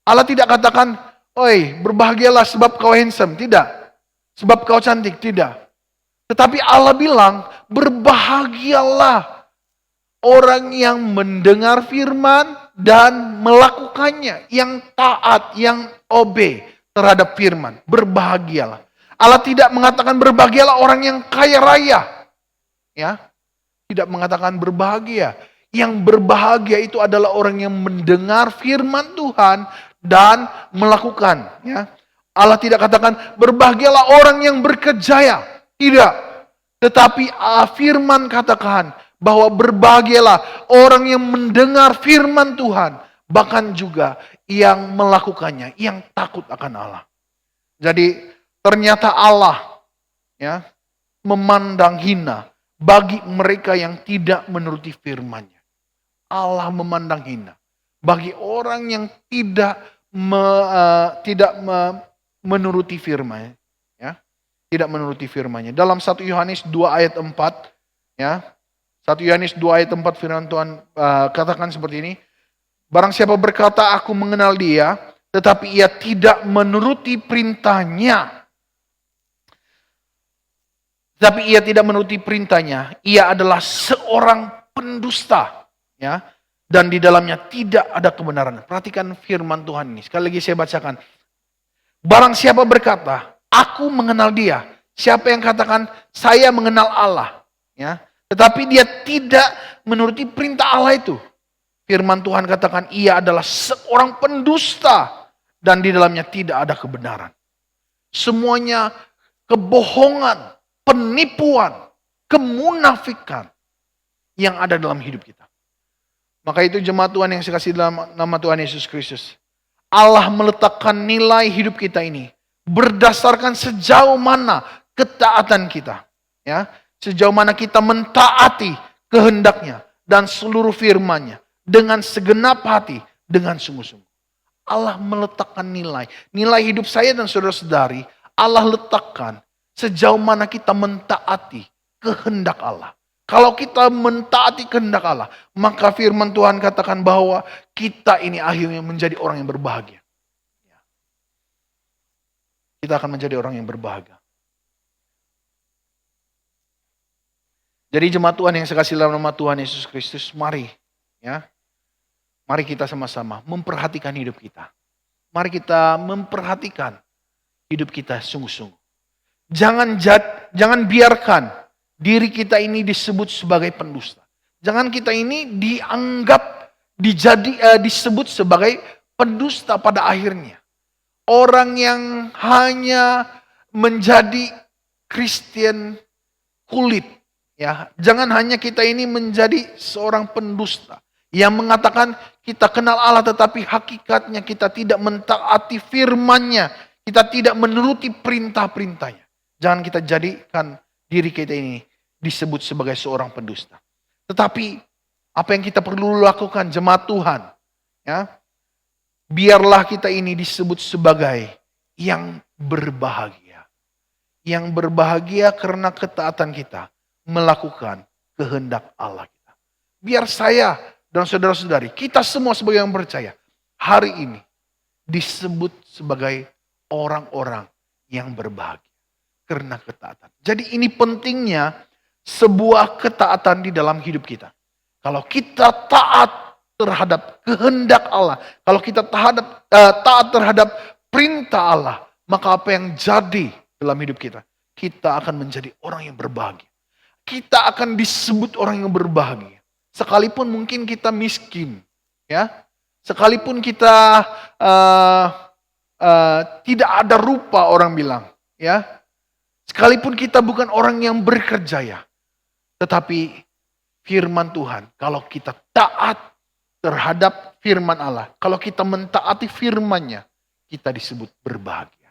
Allah tidak katakan, oi, berbahagialah sebab kau handsome. Tidak. Sebab kau cantik. Tidak. Tetapi Allah bilang, berbahagialah orang yang mendengar firman dan melakukannya. Yang taat, yang obey terhadap firman. Berbahagialah. Allah tidak mengatakan berbahagialah orang yang kaya raya. Ya, tidak mengatakan berbahagia. Yang berbahagia itu adalah orang yang mendengar firman Tuhan dan melakukan. Ya, Allah tidak katakan berbahagialah orang yang berkejaya. Tidak. Tetapi firman katakan bahwa berbahagialah orang yang mendengar firman Tuhan. Bahkan juga yang melakukannya, yang takut akan Allah. Jadi ternyata Allah, ya, memandang hina bagi mereka yang tidak menuruti firman-Nya. Allah memandang hina bagi orang yang tidak menuruti firman-Nya, ya. Tidak menuruti firman-Nya. Dalam 1 Yohanes 2 ayat 4, ya. 1 Yohanes 2 ayat 4 firman Tuhan katakan seperti ini. Barang siapa berkata aku mengenal dia, tetapi ia tidak menuruti perintah-Nya. Tapi ia tidak menuruti perintahnya, ia adalah seorang pendusta, ya, dan di dalamnya tidak ada kebenaran. Perhatikan firman Tuhan ini. Sekali lagi saya bacakan. Barang siapa berkata, aku mengenal dia. Siapa yang katakan, saya mengenal Allah, ya, tetapi dia tidak menuruti perintah Allah itu. Firman Tuhan katakan, ia adalah seorang pendusta dan di dalamnya tidak ada kebenaran. Semuanya kebohongan, penipuan, kemunafikan yang ada dalam hidup kita. Maka itu jemaat Tuhan yang saya kasih dalam nama Tuhan Yesus Kristus. Allah meletakkan nilai hidup kita ini berdasarkan sejauh mana ketaatan kita. Ya, sejauh mana kita mentaati kehendaknya dan seluruh firman-Nya dengan segenap hati, dengan sungguh-sungguh. Allah meletakkan nilai hidup saya dan saudara-saudari, Allah letakkan sejauh mana kita mentaati kehendak Allah. Kalau kita mentaati kehendak Allah, maka firman Tuhan katakan bahwa kita ini akhirnya menjadi orang yang berbahagia. Kita akan menjadi orang yang berbahagia. Jadi jemaat Tuhan yang saya kasih dalam nama Tuhan Yesus Kristus, mari kita sama-sama memperhatikan hidup kita. Mari kita memperhatikan hidup kita sungguh-sungguh. Jangan biarkan diri kita ini disebut sebagai pendusta. Jangan kita ini dianggap disebut sebagai pendusta pada akhirnya. Orang yang hanya menjadi Kristen kulit. Ya, jangan hanya kita ini menjadi seorang pendusta yang mengatakan kita kenal Allah tetapi hakikatnya kita tidak mentaati firman-Nya, kita tidak menuruti perintah-perintahnya. Jangan kita jadikan diri kita ini disebut sebagai seorang pendusta. Tetapi apa yang kita perlu lakukan jemaat Tuhan, ya, biarlah kita ini disebut sebagai yang berbahagia. Yang berbahagia karena ketaatan kita melakukan kehendak Allah kita. Biar saya dan saudara-saudari, kita semua sebagai yang percaya, hari ini disebut sebagai orang-orang yang berbahagia karena ketaatan. Jadi ini pentingnya sebuah ketaatan di dalam hidup kita. Kalau kita taat terhadap kehendak Allah, kalau kita taat terhadap perintah Allah, maka apa yang jadi dalam hidup kita? Kita akan menjadi orang yang berbahagia. Kita akan disebut orang yang berbahagia. Sekalipun mungkin kita miskin, ya, sekalipun kita tidak ada rupa orang bilang, ya, sekalipun kita bukan orang yang berkerjaya, tetapi firman Tuhan, kalau kita taat terhadap firman Allah, kalau kita mentaati firman-Nya, kita disebut berbahagia.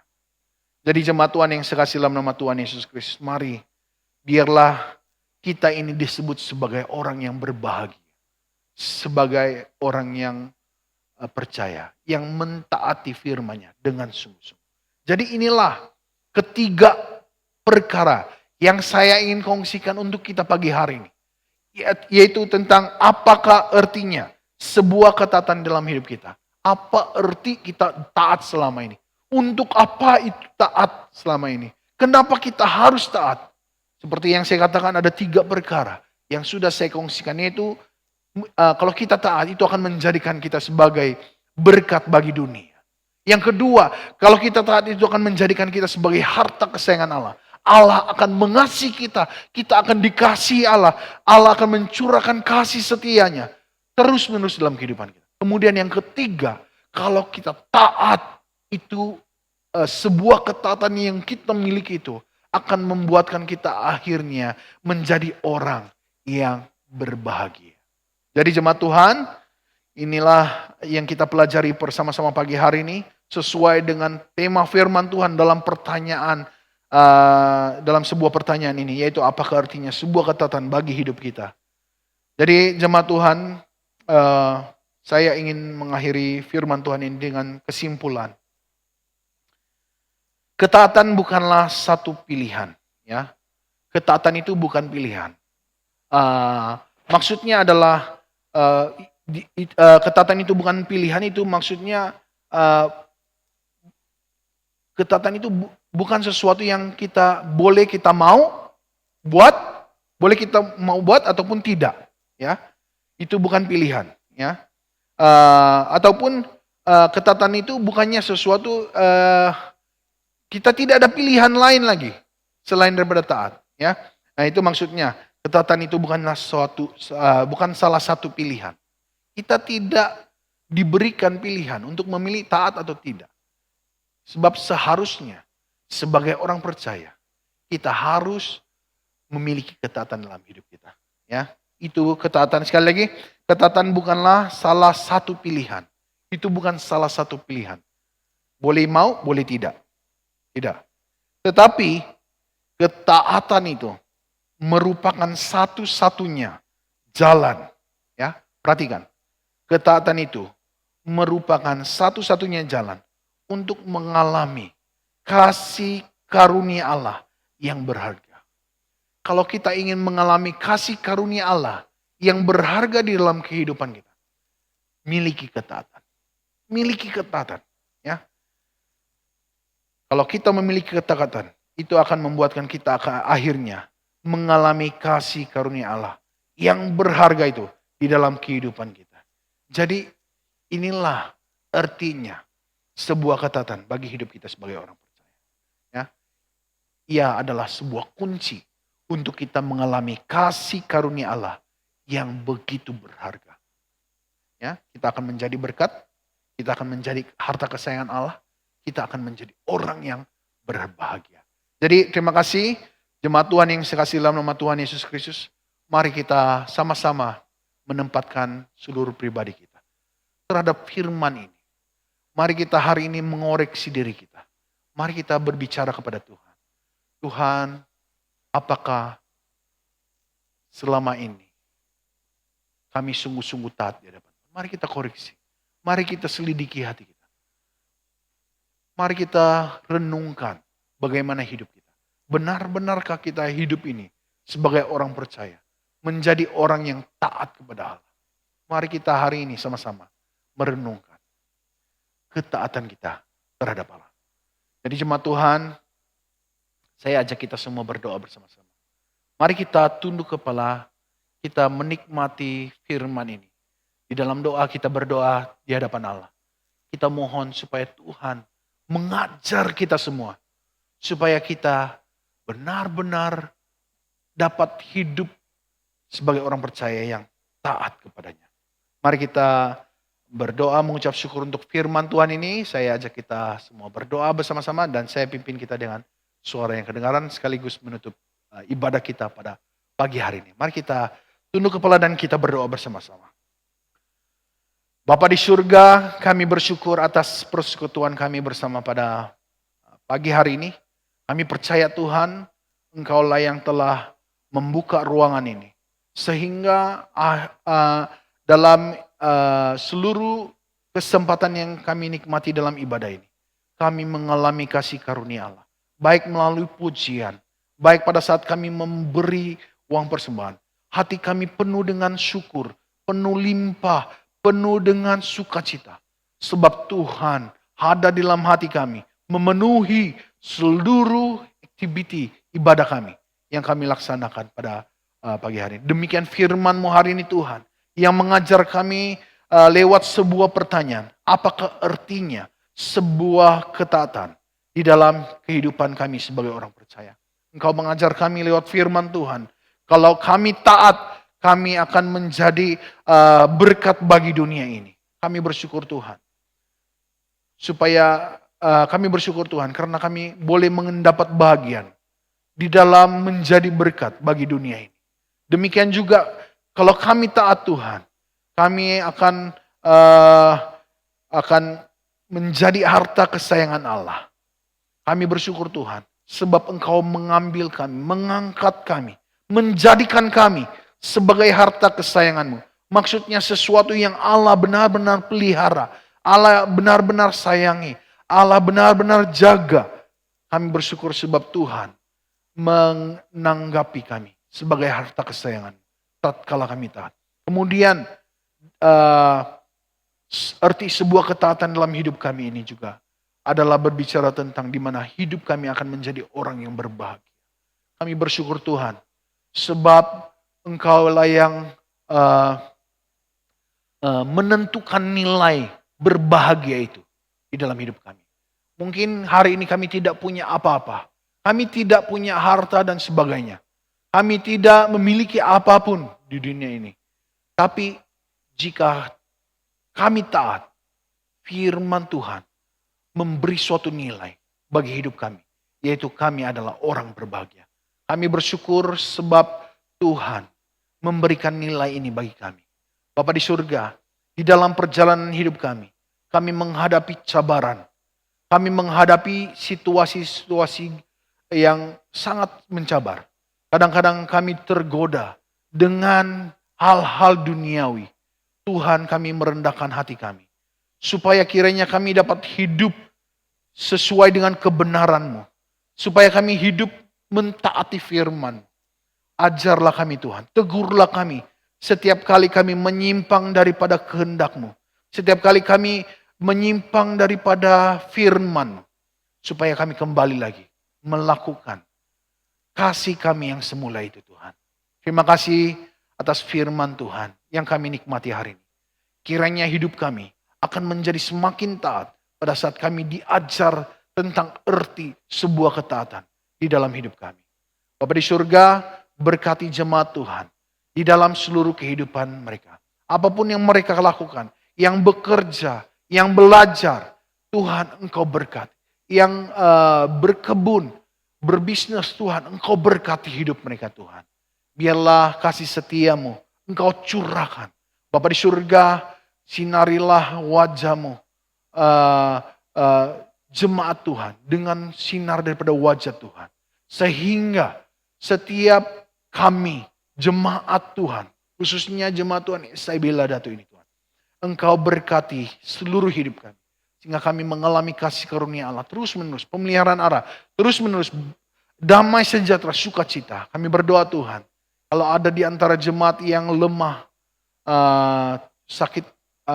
Jadi jemaat Tuhan yang saya kasih dalam nama Tuhan Yesus Kristus, mari biarlah kita ini disebut sebagai orang yang berbahagia. Sebagai orang yang percaya. Yang mentaati firman-Nya dengan sungguh-sungguh. Jadi inilah ketiga perkara yang saya ingin kongsikan untuk kita pagi hari ini. Yaitu tentang apakah artinya sebuah ketaatan dalam hidup kita. Apa arti kita taat selama ini. Untuk apa itu taat selama ini. Kenapa kita harus taat. Seperti yang saya katakan ada 3 perkara yang sudah saya kongsikan, yaitu kalau kita taat itu akan menjadikan kita sebagai berkat bagi dunia. Yang kedua, kalau kita taat itu akan menjadikan kita sebagai harta kesayangan Allah. Allah akan mengasihi kita, kita akan dikasihi Allah. Allah akan mencurahkan kasih setianya terus menerus dalam kehidupan kita. Kemudian yang ketiga, kalau kita taat itu sebuah ketaatan yang kita miliki itu akan membuatkan kita akhirnya menjadi orang yang berbahagia. Jadi jemaat Tuhan, inilah yang kita pelajari bersama-sama pagi hari ini. Sesuai dengan tema firman Tuhan dalam pertanyaan, dalam sebuah pertanyaan ini. Yaitu apakah artinya sebuah ketaatan bagi hidup kita. Jadi jemaat Tuhan, saya ingin mengakhiri firman Tuhan ini dengan kesimpulan. Ketaatan bukanlah satu pilihan, ya. Ketaatan itu bukan pilihan. Maksudnya adalah ketaatan itu bukan pilihan, itu maksudnya ketaatan itu bukan sesuatu yang kita mau buat, boleh kita mau buat ataupun tidak, ya. Itu bukan pilihan, ya. Ataupun ketaatan itu bukannya sesuatu kita tidak ada pilihan lain lagi selain daripada taat, ya. Nah, itu maksudnya ketaatan itu bukan salah satu pilihan. Kita tidak diberikan pilihan untuk memilih taat atau tidak. Sebab seharusnya sebagai orang percaya kita harus memiliki ketaatan dalam hidup kita, ya. Itu ketaatan, sekali lagi, ketaatan bukanlah salah satu pilihan. Itu bukan salah satu pilihan. Boleh mau, boleh tidak. Tidak. Tetapi ketaatan itu merupakan satu-satunya jalan. Ya, perhatikan. Ketaatan itu merupakan satu-satunya jalan untuk mengalami kasih karunia Allah yang berharga. kalau kita ingin mengalami kasih karunia Allah yang berharga di dalam kehidupan kita, miliki ketaatan. Miliki ketaatan. Ya. Kalau kita memiliki ketaatan, itu akan membuatkan kita akhirnya mengalami kasih karunia Allah yang berharga itu di dalam kehidupan kita. Jadi inilah artinya sebuah ketaatan bagi hidup kita sebagai orang percaya. Ya. Ia adalah sebuah kunci untuk kita mengalami kasih karunia Allah yang begitu berharga. Ya, kita akan menjadi berkat, kita akan menjadi harta kesayangan Allah, kita akan menjadi orang yang berbahagia. Jadi terima kasih jemaat Tuhan yang saya kasih dalam nama Tuhan Yesus Kristus. Mari kita sama-sama menempatkan seluruh pribadi kita terhadap firman ini. Mari kita hari ini mengoreksi diri kita. Mari kita berbicara kepada Tuhan. Tuhan, apakah selama ini kami sungguh-sungguh taat di hadapan? Mari kita koreksi. Mari kita selidiki hati kita. Mari kita renungkan bagaimana hidup kita. Benar-benarkah kita hidup ini sebagai orang percaya? Menjadi orang yang taat kepada Allah. Mari kita hari ini sama-sama merenungkan ketaatan kita terhadap Allah. Jadi jemaat Tuhan, saya ajak kita semua berdoa bersama-sama. Mari kita tunduk kepala, kita menikmati firman ini. Di dalam doa kita berdoa di hadapan Allah. Kita mohon supaya Tuhan mengajar kita semua. Supaya kita benar-benar dapat hidup sebagai orang percaya yang taat kepadanya. Mari kita berdoa mengucap syukur untuk firman Tuhan ini. Saya ajak kita semua berdoa bersama-sama dan saya pimpin kita dengan suara yang kedengaran sekaligus menutup ibadah kita pada pagi hari ini. Mari kita tunduk kepala dan kita berdoa bersama-sama. Bapa di surga, kami bersyukur atas persekutuan kami bersama pada pagi hari ini. Kami percaya Tuhan, Engkaulah yang telah membuka ruangan ini. Sehingga dalam seluruh kesempatan yang kami nikmati dalam ibadah ini, kami mengalami kasih karunia Allah. Baik melalui pujian, baik pada saat kami memberi uang persembahan. Hati kami penuh dengan syukur, penuh limpah, penuh dengan sukacita. Sebab Tuhan ada di dalam hati kami, memenuhi seluruh aktiviti ibadah kami yang kami laksanakan pada pagi hari ini. Demikian firman-Mu hari ini Tuhan, yang mengajar kami lewat sebuah pertanyaan. Apakah artinya sebuah ketaatan di dalam kehidupan kami sebagai orang percaya? Engkau mengajar kami lewat firman Tuhan. Kalau kami taat, kami akan menjadi berkat bagi dunia ini. Kami bersyukur Tuhan. Supaya kami bersyukur Tuhan karena kami boleh mendapat bahagian di dalam menjadi berkat bagi dunia ini. Demikian juga kalau kami taat Tuhan, kami akan menjadi harta kesayangan Allah. Kami bersyukur Tuhan sebab Engkau mengambil kami, mengangkat kami, menjadikan kami sebagai harta kesayangan-Mu. Maksudnya sesuatu yang Allah benar-benar pelihara. Allah benar-benar sayangi. Allah benar-benar jaga. Kami bersyukur sebab Tuhan menanggapi kami sebagai harta kesayangan. Tatkala kami taat. Kemudian arti sebuah ketaatan dalam hidup kami ini juga adalah berbicara tentang di mana hidup kami akan menjadi orang yang berbahagia. Kami bersyukur Tuhan sebab Engkaulah yang menentukan nilai berbahagia itu di dalam hidup kami. Mungkin hari ini kami tidak punya apa-apa. Kami tidak punya harta dan sebagainya. Kami tidak memiliki apapun di dunia ini. Tapi jika kami taat, firman Tuhan memberi suatu nilai bagi hidup kami. Yaitu kami adalah orang berbahagia. Kami bersyukur sebab Tuhan memberikan nilai ini bagi kami. Bapa di surga, di dalam perjalanan hidup kami menghadapi cabaran. Kami menghadapi situasi-situasi yang sangat mencabar. Kadang-kadang kami tergoda dengan hal-hal duniawi. Tuhan, kami merendahkan hati kami. Supaya kiranya kami dapat hidup sesuai dengan kebenaran-Mu. Supaya kami hidup mentaati firman. Ajarlah kami Tuhan, tegurlah kami. Setiap kali kami menyimpang daripada kehendak-Mu. Setiap kali kami menyimpang daripada firman, supaya kami kembali lagi melakukan kasih kami yang semula itu Tuhan. Terima kasih atas firman Tuhan yang kami nikmati hari ini. Kiranya hidup kami akan menjadi semakin taat pada saat kami diajar tentang arti sebuah ketaatan di dalam hidup kami. Bapa di surga, berkati jemaat Tuhan di dalam seluruh kehidupan mereka. Apapun yang mereka lakukan, yang bekerja, yang belajar, Tuhan Engkau berkati. Yang berkebun, berbisnis Tuhan, Engkau berkati hidup mereka Tuhan. Biarlah kasih setiamu Engkau curahkan. Bapa di surga, sinarilah wajah-Mu, jemaat Tuhan, dengan sinar daripada wajah Tuhan. Sehingga setiap kami, jemaat Tuhan, khususnya jemaat Tuhan SIB Ladatu ini Tuhan, Engkau berkati seluruh hidup kami. Sehingga kami mengalami kasih karunia Allah terus menerus, pemeliharaan Allah terus menerus, damai sejahtera, sukacita. Kami berdoa Tuhan, kalau ada di antara jemaat yang lemah,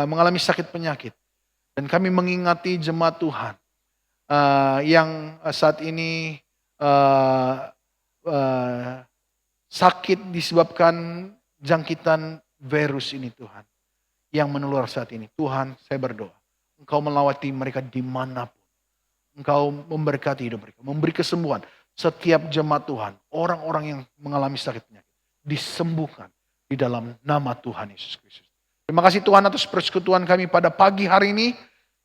mengalami sakit penyakit, dan kami mengingati jemaat Tuhan yang saat ini sakit disebabkan jangkitan virus ini Tuhan, yang menular saat ini. Tuhan, saya berdoa, Engkau melawati mereka dimanapun. Engkau memberkati hidup mereka, memberi kesembuhan. Setiap jemaat Tuhan, orang-orang yang mengalami sakit penyakit, disembuhkan di dalam nama Tuhan Yesus Kristus. Terima kasih Tuhan atas persekutuan kami pada pagi hari ini.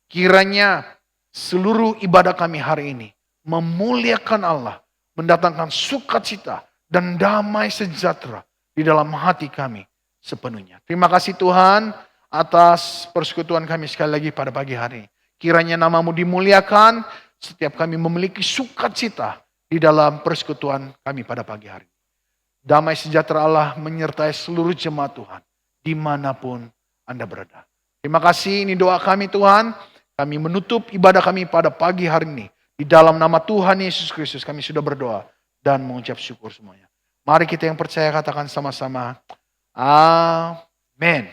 Kiranya seluruh ibadah kami hari ini memuliakan Allah, mendatangkan sukacita dan damai sejahtera di dalam hati kami sepenuhnya. Terima kasih Tuhan atas persekutuan kami sekali lagi pada pagi hari ini. Kiranya namamu dimuliakan, setiap kami memiliki sukacita di dalam persekutuan kami pada pagi hari ini. Damai sejahtera Allah menyertai seluruh jemaat Tuhan, dimanapun Anda berada. Terima kasih, ini doa kami Tuhan. Kami menutup ibadah kami pada pagi hari ini. Di dalam nama Tuhan Yesus Kristus kami sudah berdoa dan mengucap syukur semuanya. Mari kita yang percaya katakan sama-sama, amin.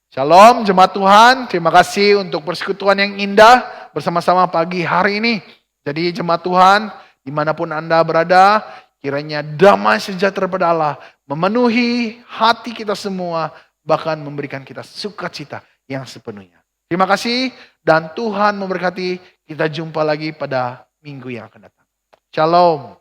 Shalom jemaat Tuhan, terima kasih untuk persekutuan yang indah bersama-sama pagi hari ini. Jadi jemaat Tuhan, dimanapun Anda berada, kiranya damai sejahtera pada Allah memenuhi hati kita semua, bahkan memberikan kita sukacita yang sepenuhnya. Terima kasih dan Tuhan memberkati. Kita jumpa lagi pada minggu yang akan datang. Shalom.